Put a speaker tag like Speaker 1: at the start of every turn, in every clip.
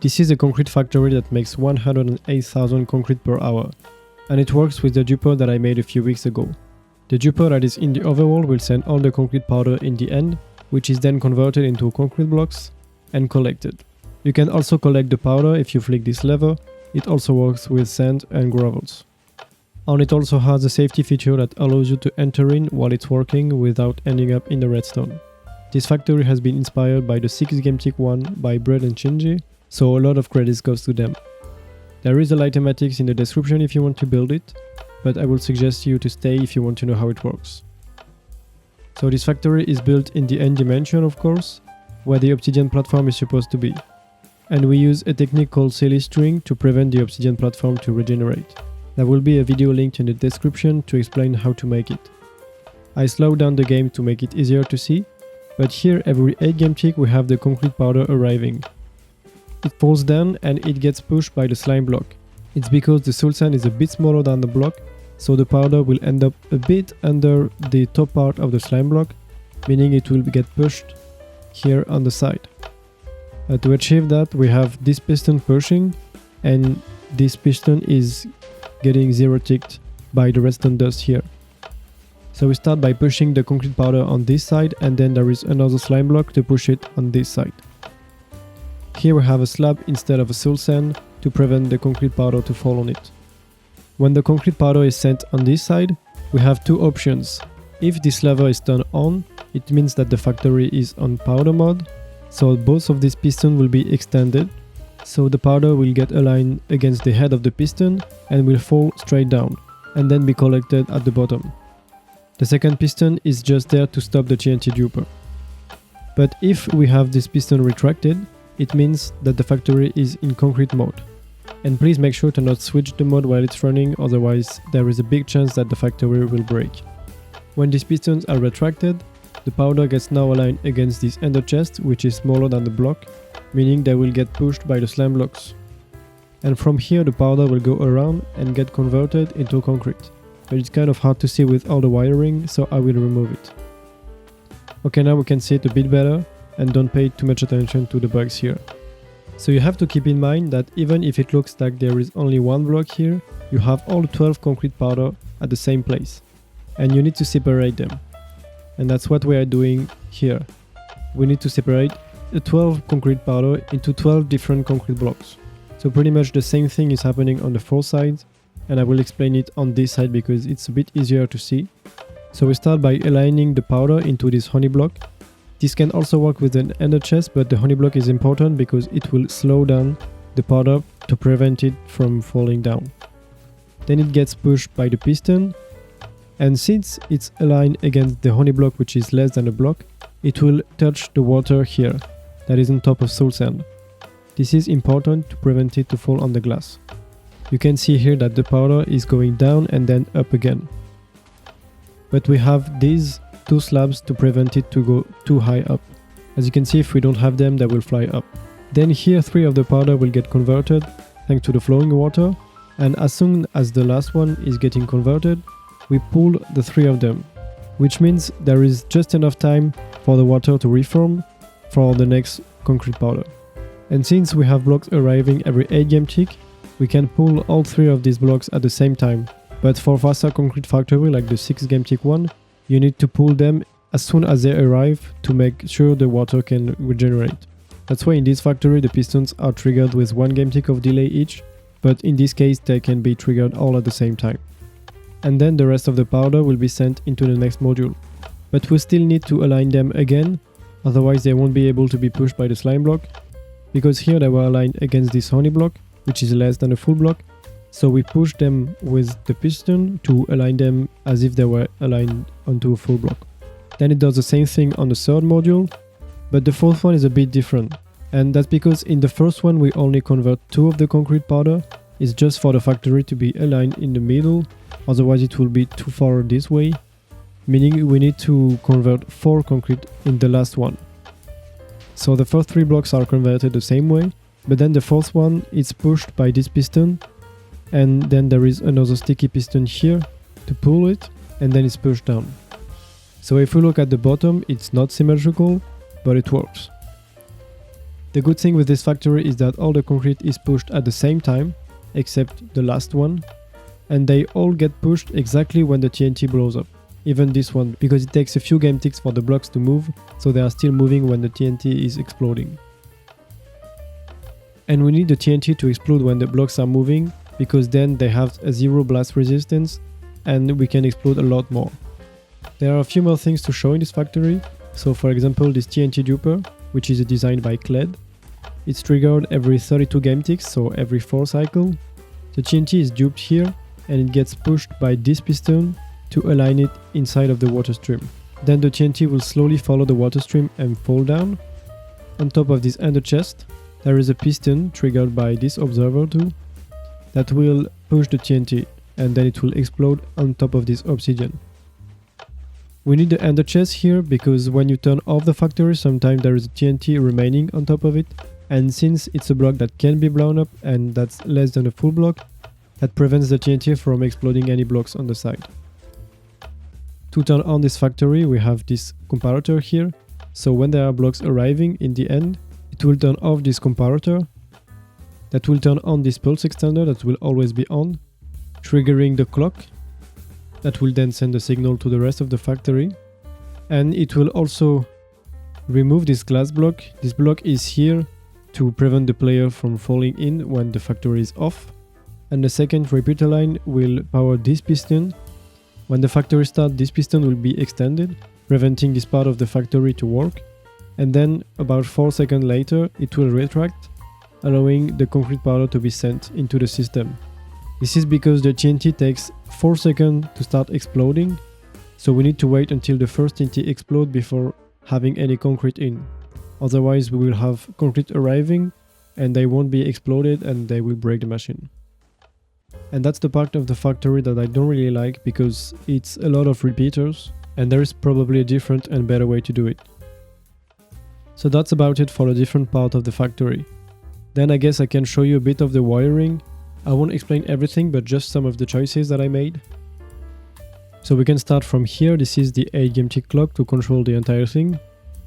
Speaker 1: This is a concrete factory that makes 108,000 concrete per hour, and it works with the duper that I made a few weeks ago. The duper that is in the overworld will send all the concrete powder in the end, which is then converted into concrete blocks and collected. You can also collect the powder if you flick this lever. It also works with sand and gravels. And it also has a safety feature that allows you to enter in while it's working without ending up in the redstone. This factory has been inspired by the 6th game tick one by Bread and Shinji, so a lot of credits goes to them. There is a Lightematics in the description if you want to build it, but I will suggest you to stay if you want to know how it works. So this factory is built in the end dimension, of course, where the obsidian platform is supposed to be. And we use a technique called silly string to prevent the obsidian platform to regenerate. There will be a video linked in the description to explain how to make it. I slowed down the game to make it easier to see, but here every 8 game tick we have the concrete powder arriving. It falls down and it gets pushed by the slime block. It's because the soul sand is a bit smaller than the block, so the powder will end up a bit under the top part of the slime block, meaning it will get pushed here on the side. To achieve that, we have this piston pushing, and this piston is getting 0 ticked by the redstone dust here. So we start by pushing the concrete powder on this side, and then there is another slime block to push it on this side. Here we have a slab instead of a soul sand to prevent the concrete powder to fall on it. When the concrete powder is sent on this side, we have two options. If this lever is turned on, it means that the factory is on powder mode, so both of these pistons will be extended, so the powder will get aligned against the head of the piston and will fall straight down, and then be collected at the bottom. The second piston is just there to stop the TNT duper. But if we have this piston retracted, it means that the factory is in concrete mode. And please make sure to not switch the mode while it's running, otherwise there is a big chance that the factory will break. When these pistons are retracted, the powder gets now aligned against this ender chest, which is smaller than the block, meaning they will get pushed by the slime blocks. And from here the powder will go around and get converted into concrete. But it's kind of hard to see with all the wiring, so I will remove it. Okay, now we can see it a bit better, and don't pay too much attention to the bugs here. So you have to keep in mind that even if it looks like there is only one block here, you have all 12 concrete powder at the same place. And you need to separate them. And that's what we are doing here. We need to separate the 12 concrete powder into 12 different concrete blocks. So pretty much the same thing is happening on the 4 sides, and I will explain it on this side because it's a bit easier to see. So we start by aligning the powder into this honey block. This can also work with an ender chest, but the honey block is important because it will slow down the powder to prevent it from falling down. Then it gets pushed by the piston, and since it's aligned against the honey block, which is less than a block, it will touch the water here that is on top of soul sand. This is important to prevent it to fall on the glass. You can see here that the powder is going down and then up again. But we have these 2 slabs to prevent it to go too high up. As you can see, if we don't have them, they will fly up. Then here 3 of the powder will get converted thanks to the flowing water, and as soon as the last one is getting converted, we pull the 3 of them, which means there is just enough time for the water to reform for the next concrete powder. And since we have blocks arriving every 8 game tick, we can pull all 3 of these blocks at the same time. But for faster concrete factory like the 6 game tick one, you need to pull them as soon as they arrive to make sure the water can regenerate. That's why in this factory the pistons are triggered with 1 game tick of delay each, but in this case they can be triggered all at the same time. And then the rest of the powder will be sent into the next module. But we still need to align them again, otherwise they won't be able to be pushed by the slime block, because here they were aligned against this honey block, which is less than a full block. So we push them with the piston to align them as if they were aligned onto a full block. Then it does the same thing on the 3rd module, but the 4th one is a bit different. And that's because in the first one we only convert 2 of the concrete powder. It's just for the factory to be aligned in the middle, otherwise it will be too far this way, meaning we need to convert 4 concrete in the last one. So the first 3 blocks are converted the same way, but then the 4th one is pushed by this piston, and then there is another sticky piston here to pull it, and then it's pushed down. So if we look at the bottom, it's not symmetrical, but it works. The good thing with this factory is that all the concrete is pushed at the same time, except the last one, and they all get pushed exactly when the TNT blows up. Even this one, because it takes a few game ticks for the blocks to move, so they are still moving when the TNT is exploding. And we need the TNT to explode when the blocks are moving, because then they have a 0 blast resistance, and we can explode a lot more. There are a few more things to show in this factory. So for example, this TNT duper, which is designed by Kled. It's triggered every 32 game ticks, so every 4 cycles. The TNT is duped here, and it gets pushed by this piston to align it inside of the water stream. Then the TNT will slowly follow the water stream and fall down. On top of this ender chest, there is a piston triggered by this observer too, that will push the TNT, and then it will explode on top of this obsidian. We need the ender chest here because when you turn off the factory, sometimes there is a TNT remaining on top of it, and since it's a block that can be blown up and that's less than a full block, that prevents the TNT from exploding any blocks on the side. To turn on this factory, we have this comparator here, so when there are blocks arriving in the end, it will turn off this comparator, that will turn on this pulse extender that will always be on, triggering the clock, that will then send a signal to the rest of the factory, and it will also remove this glass block. This block is here to prevent the player from falling in when the factory is off, and the second repeater line will power this piston. When the factory starts, this piston will be extended, preventing this part of the factory to work, and then about 4 seconds later it will retract, allowing the concrete powder to be sent into the system. This is because the TNT takes 4 seconds to start exploding, so we need to wait until the first TNT explodes before having any concrete in. Otherwise we will have concrete arriving and they won't be exploded and they will break the machine. And that's the part of the factory that I don't really like because it's a lot of repeaters and there is probably a different and better way to do it. So that's about it for the different part of the factory. Then I guess I can show you a bit of the wiring. I won't explain everything, but just some of the choices that I made. So we can start from here. This is the 8 game tick clock to control the entire thing.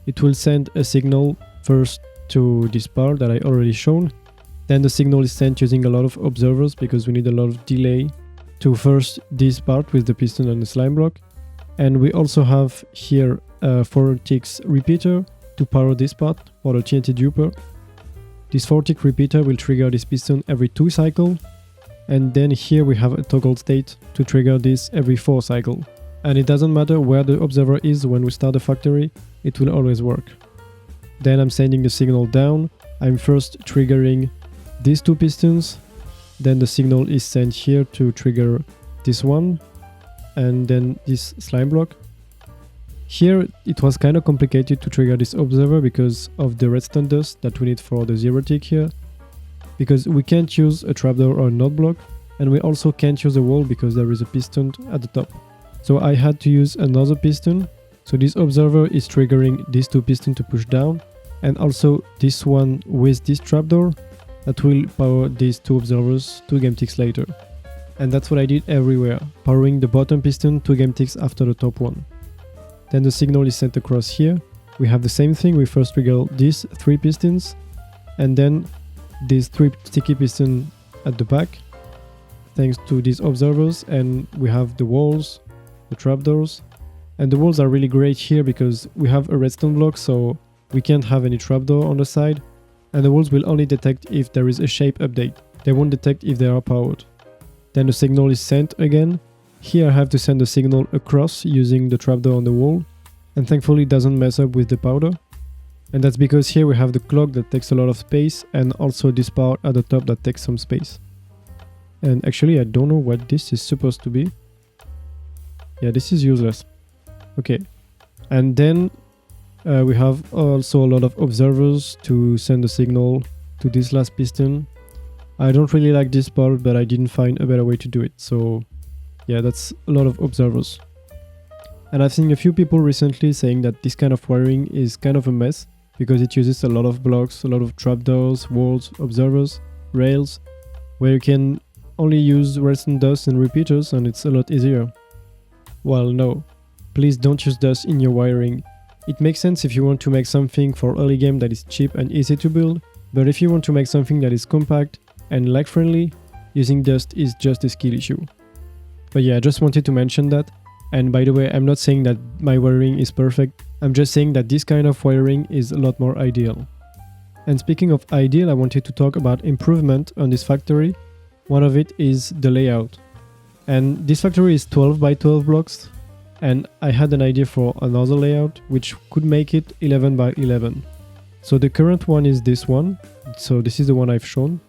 Speaker 1: It will send a signal first to this part that I already shown. Then the signal is sent using a lot of observers because we need a lot of delay to first this part with the piston and the slime block. And we also have here a 4 ticks repeater to power this part for the TNT duper. This 4 tick repeater will trigger this piston every 2 cycles, and then here we have a toggle state to trigger this every 4 cycles. And it doesn't matter where the observer is when we start the factory, it will always work. Then I'm sending the signal down. I'm first triggering these 2 pistons, then the signal is sent here to trigger this one, and then this slime block. Here it was kind of complicated to trigger this observer because of the redstone dust that we need for the 0 tick here. Because we can't use a trapdoor or a node block, and we also can't use a wall because there is a piston at the top. So I had to use another piston. So this observer is triggering these 2 pistons to push down, and also this one with this trapdoor that will power these 2 observers 2 game ticks later. And that's what I did everywhere, powering the bottom piston 2 game ticks after the top one. Then the signal is sent across here. We have the same thing, we first trigger these 3 pistons, and then these 3 sticky pistons at the back, thanks to these observers, and we have the walls, the trapdoors. And the walls are really great here because we have a redstone block, so we can't have any trapdoor on the side, and the walls will only detect if there is a shape update. They won't detect if they are powered. Then the signal is sent again. Here I have to send a signal across using the trapdoor on the wall, and thankfully it doesn't mess up with the powder. And that's because here we have the clock that takes a lot of space, and also this part at the top that takes some space. And actually I don't know what this is supposed to be. Yeah, this is useless. Okay. And then we have also a lot of observers to send a signal to this last piston. I don't really like this part, but I didn't find a better way to do it, so yeah, that's a lot of observers. And I've seen a few people recently saying that this kind of wiring is kind of a mess because it uses a lot of blocks, a lot of trapdoors, walls, observers, rails, where you can only use redstone dust and repeaters and it's a lot easier. Well, no. Please don't use dust in your wiring. It makes sense if you want to make something for early game that is cheap and easy to build, but if you want to make something that is compact and lag friendly, using Dust is just a skill issue. But yeah, I just wanted to mention that. And by the way, I'm not saying that my wiring is perfect, I'm just saying that this kind of wiring is a lot more ideal. And speaking of ideal, I wanted to talk about improvement on this factory. One of it is the layout. And this factory is 12 by 12 blocks, and I had an idea for another layout which could make it 11 by 11. So the current one is this one, so this is the one I've shown,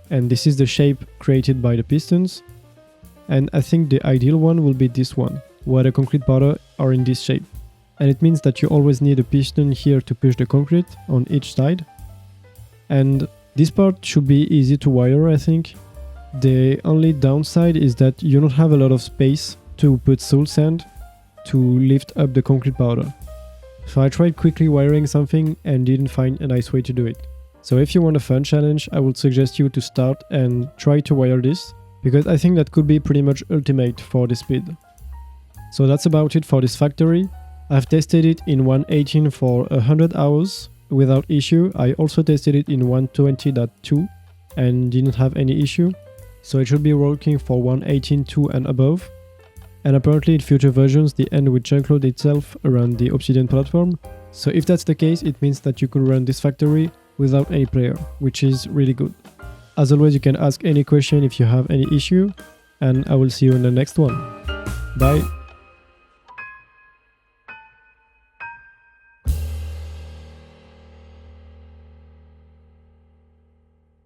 Speaker 1: and this is the shape created by the pistons. And I think the ideal one will be this one, where the concrete powder are in this shape. And it means that you always need a piston here to push the concrete on each side. And this part should be easy to wire, I think. The only downside is that you don't have a lot of space to put soul sand to lift up the concrete powder. So I tried quickly wiring something and didn't find a nice way to do it. So if you want a fun challenge, I would suggest you to start and try to wire this, because I think that could be pretty much ultimate for the speed. So that's about it for this factory. I've tested it in 1.18 for 100 hours without issue. I also tested it in 1.20.2 and didn't have any issue. So it should be working for 1.18.2 and above. And apparently in future versions the end will chunk load itself around the Obsidian platform. So if that's the case, it means that you could run this factory without any player, which is really good. As always, you can ask any question if you have any issue, and I will see you in the next one. Bye!